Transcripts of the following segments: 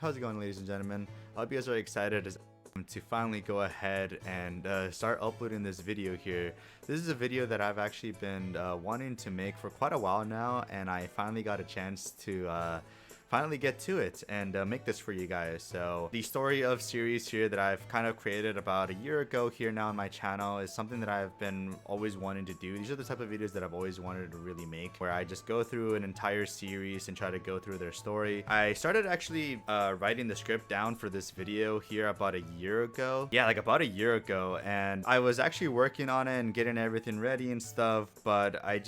How's it going, ladies and gentlemen? I hope you guys are excited as to finally go ahead and start uploading this video here. This is a video that I've actually been wanting to make for quite a while now, and I finally got a chance to finally get to it and make this for you guys. So the story of series here that I've kind of created about a year ago here now on my channel is something that I've been always wanting to do. These are the type of videos that I've always wanted to really make, where I just go through an entire series and try to go through their story. I started actually writing the script down for this video here about a year ago. Yeah, like about a year ago, and I was actually working on it and getting everything ready and stuff, but I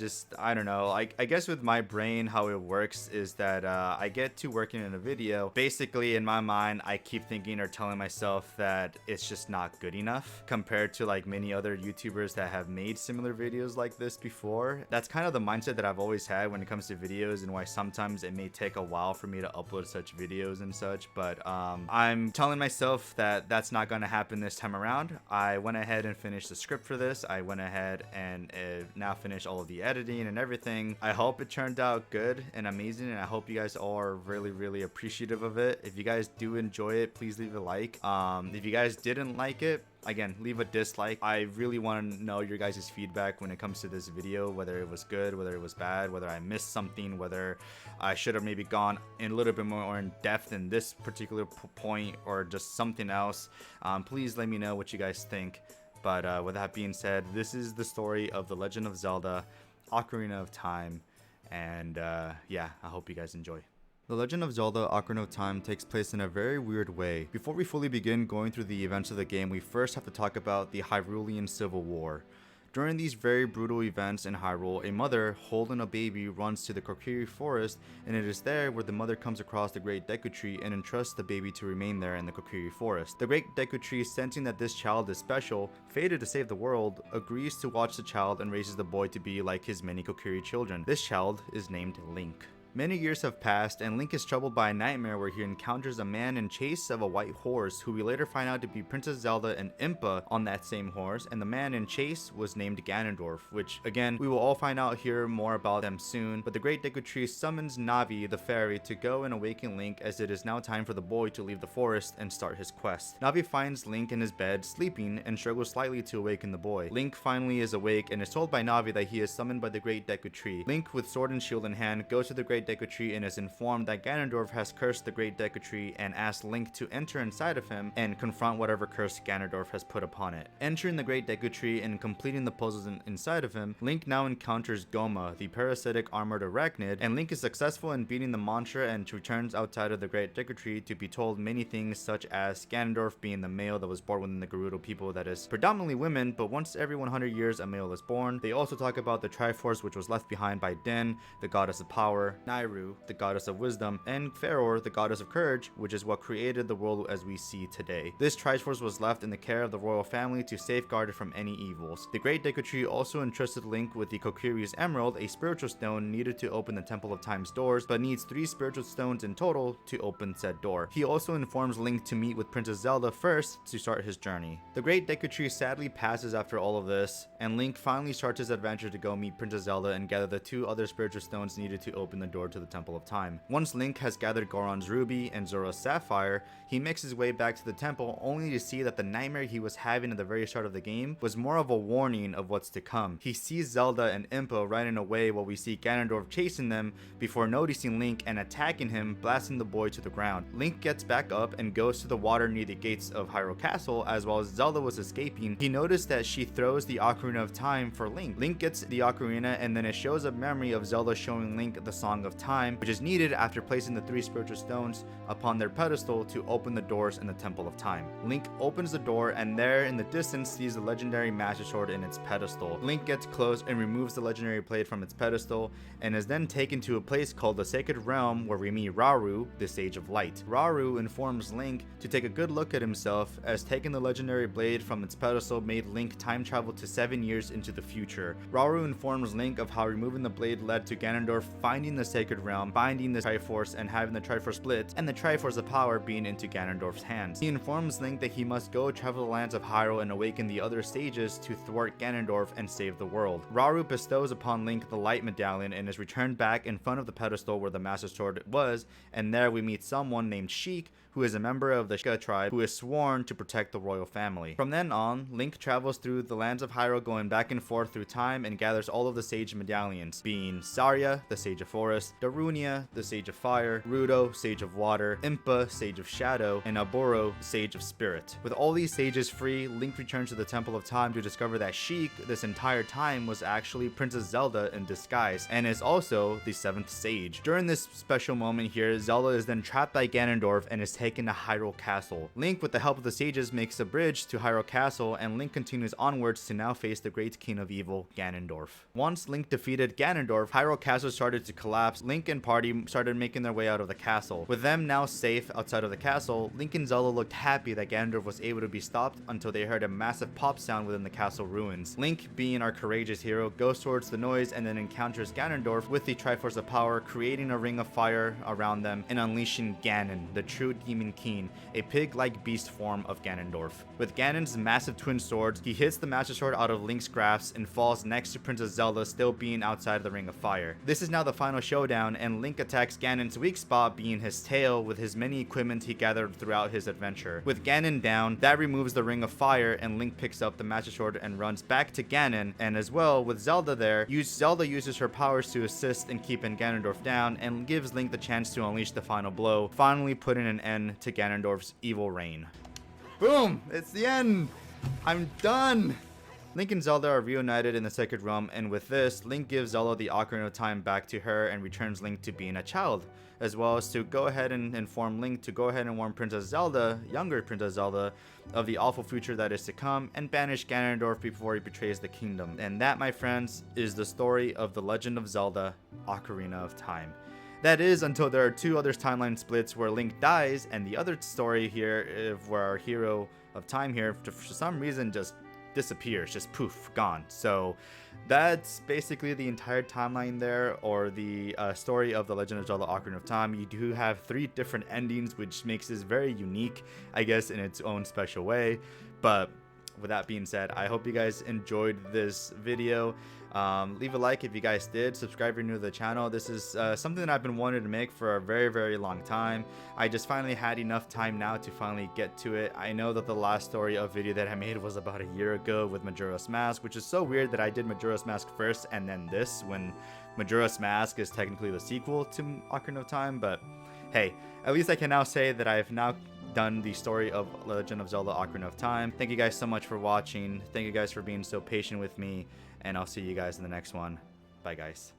don't know, I guess with my brain how it works is that I get to working in a video, basically in my mind I keep thinking or telling myself that it's just not good enough compared to like many other YouTubers that have made similar videos like this before. That's kind of the mindset that I've always had when it comes to videos, and why sometimes it may take a while for me to upload such videos and such. But I'm telling myself that that's not going to happen this time around. I went ahead and finished the script for this. I went ahead and now finished all of the editing and everything. I hope it turned out good and amazing, and I hope you guys all are really appreciative of it. If you guys do enjoy it, please leave a like. If you guys didn't like it, again, leave a dislike. I really want to know your guys' feedback when it comes to this video, whether it was good, whether it was bad, whether I missed something, whether I should have maybe gone in a little bit more in depth in this particular point, or just something else. Please let me know what you guys think. But with that being said, this is the story of The Legend of Zelda Ocarina of Time, and yeah, I hope you guys enjoy. The Legend of Zelda Ocarina of Time takes place in a very weird way. Before we fully begin going through the events of the game, we first have to talk about the Hyrulean Civil War. During these very brutal events in Hyrule, a mother holding a baby runs to the Kokiri Forest, and it is there where the mother comes across the Great Deku Tree and entrusts the baby to remain there in the Kokiri Forest. The Great Deku Tree, sensing that this child is special, fated to save the world, agrees to watch the child and raises the boy to be like his many Kokiri children. This child is named Link. Many years have passed, and Link is troubled by a nightmare where he encounters a man in chase of a white horse, who we later find out to be Princess Zelda and Impa on that same horse, and the man in chase was named Ganondorf, which again, we will all find out here more about them soon. But the Great Deku Tree summons Navi, the fairy, to go and awaken Link, as it is now time for the boy to leave the forest and start his quest. Navi finds Link in his bed, sleeping, and struggles slightly to awaken the boy. Link finally is awake and is told by Navi that he is summoned by the Great Deku Tree. Link, with sword and shield in hand, goes to the Great Deku Tree and is informed that Ganondorf has cursed the Great Deku Tree, and asks Link to enter inside of him and confront whatever curse Ganondorf has put upon it. Entering the Great Deku Tree and completing the puzzles inside of him, Link now encounters Goma, the parasitic armored arachnid, and Link is successful in beating the monster and returns outside of the Great Deku Tree to be told many things, such as Ganondorf being the male that was born within the Gerudo people that is predominantly women, but once every 100 years a male is born. They also talk about the Triforce, which was left behind by Din, the goddess of power, Nairu, the goddess of wisdom, and Faror, the goddess of courage, which is what created the world as we see today. This Triforce was left in the care of the royal family to safeguard it from any evils. The Great Deku Tree also entrusted Link with the Kokiri's Emerald, a spiritual stone needed to open the Temple of Time's doors, but needs 3 spiritual stones in total to open said door. He also informs Link to meet with Princess Zelda first to start his journey. The Great Deku Tree sadly passes after all of this, and Link finally starts his adventure to go meet Princess Zelda and gather the 2 other spiritual stones needed to open the door to the Temple of Time. Once Link has gathered Goron's Ruby and Zora's Sapphire, he makes his way back to the temple, only to see that the nightmare he was having at the very start of the game was more of a warning of what's to come. He sees Zelda and Impa running away while we see Ganondorf chasing them, before noticing Link and attacking him, blasting the boy to the ground. Link gets back up and goes to the water near the gates of Hyrule Castle, as while Zelda was escaping, he noticed that she throws the Ocarina of Time for Link. Link gets the Ocarina, and then it shows a memory of Zelda showing Link the Song of Time, which is needed after placing the 3 spiritual stones upon their pedestal to open the doors in the Temple of Time. Link opens the door, and there in the distance sees the legendary Master Sword in its pedestal. Link gets close and removes the legendary blade from its pedestal, and is then taken to a place called the Sacred Realm, where we meet Rauru, the Sage of Light. Rauru informs Link to take a good look at himself, as taking the legendary blade from its pedestal made Link time travel to 7 years into the future. Rauru informs Link of how removing the blade led to Ganondorf finding the Sacred Realm, finding the Triforce, and having the Triforce split, and the Triforce of Power being into Ganondorf's hands. He informs Link that he must go travel the lands of Hyrule and awaken the other sages to thwart Ganondorf and save the world. Rauru bestows upon Link the Light Medallion and is returned back in front of the pedestal where the Master Sword was, and there we meet someone named Sheik, who is a member of the Sheikah tribe who is sworn to protect the royal family. From then on, Link travels through the lands of Hyrule, going back and forth through time, and gathers all of the sage medallions, being Saria, the Sage of Forest, Darunia, the Sage of Fire, Rudo, Sage of Water, Impa, Sage of Shadow, and Aburo, Sage of Spirit. With all these sages free, Link returns to the Temple of Time to discover that Sheik, this entire time, was actually Princess Zelda in disguise, and is also the 7th sage. During this special moment here, Zelda is then trapped by Ganondorf and is taken to Hyrule Castle. Link, with the help of the sages, makes a bridge to Hyrule Castle, and Link continues onwards to now face the great king of evil, Ganondorf. Once Link defeated Ganondorf, Hyrule Castle started to collapse. Link and party started making their way out of the castle. With them now safe outside of the castle, Link and Zelda looked happy that Ganondorf was able to be stopped until they heard a massive pop sound within the castle ruins. Link, being our courageous hero, goes towards the noise and then encounters Ganondorf with the Triforce of Power, creating a ring of fire around them and unleashing Ganon, the true Demon King, a pig-like beast form of Ganondorf. With Ganon's massive twin swords, he hits the Master Sword out of Link's grasp and falls next to Princess Zelda, still being outside of the Ring of Fire. This is now the final showdown, and Link attacks Ganon's weak spot, being his tail, with his many equipment he gathered throughout his adventure. With Ganon down, that removes the Ring of Fire, and Link picks up the Master Sword and runs back to Ganon, and as well, with Zelda there, Zelda uses her powers to assist in keeping Ganondorf down, and gives Link the chance to unleash the final blow, finally putting an end to Ganondorf's evil reign. Boom! It's the end! I'm done! Link and Zelda are reunited in the Sacred Realm, and with this, Link gives Zelda the Ocarina of Time back to her and returns Link to being a child, as well as to go ahead and inform Link to go ahead and warn Princess Zelda, younger Princess Zelda, of the awful future that is to come, and banish Ganondorf before he betrays the kingdom. And that, my friends, is the story of The Legend of Zelda: Ocarina of Time. That is, until there are 2 other timeline splits where Link dies, and the other story here, where our hero of time here, for some reason, just disappears, just poof, gone. So that's basically the entire timeline there, or the story of The Legend of Zelda: Ocarina of Time. You do have 3 different endings, which makes this very unique, I guess, in its own special way. But with that being said, I hope you guys enjoyed this video. Leave a like if you guys did. Subscribe if you're new to the channel. This is something that I've been wanting to make for a very long time. I just finally had enough time now to finally get to it. I know that the last story of video that I made was about a year ago with Majora's Mask, which is so weird that I did Majora's Mask first and then this, when Majora's Mask is technically the sequel to Ocarina of Time. But hey, at least I can now say that I've now done the story of Legend of Zelda: Ocarina of Time. Thank you guys so much for watching. Thank you guys for being so patient with me, and I'll see you guys in the next one. Bye guys.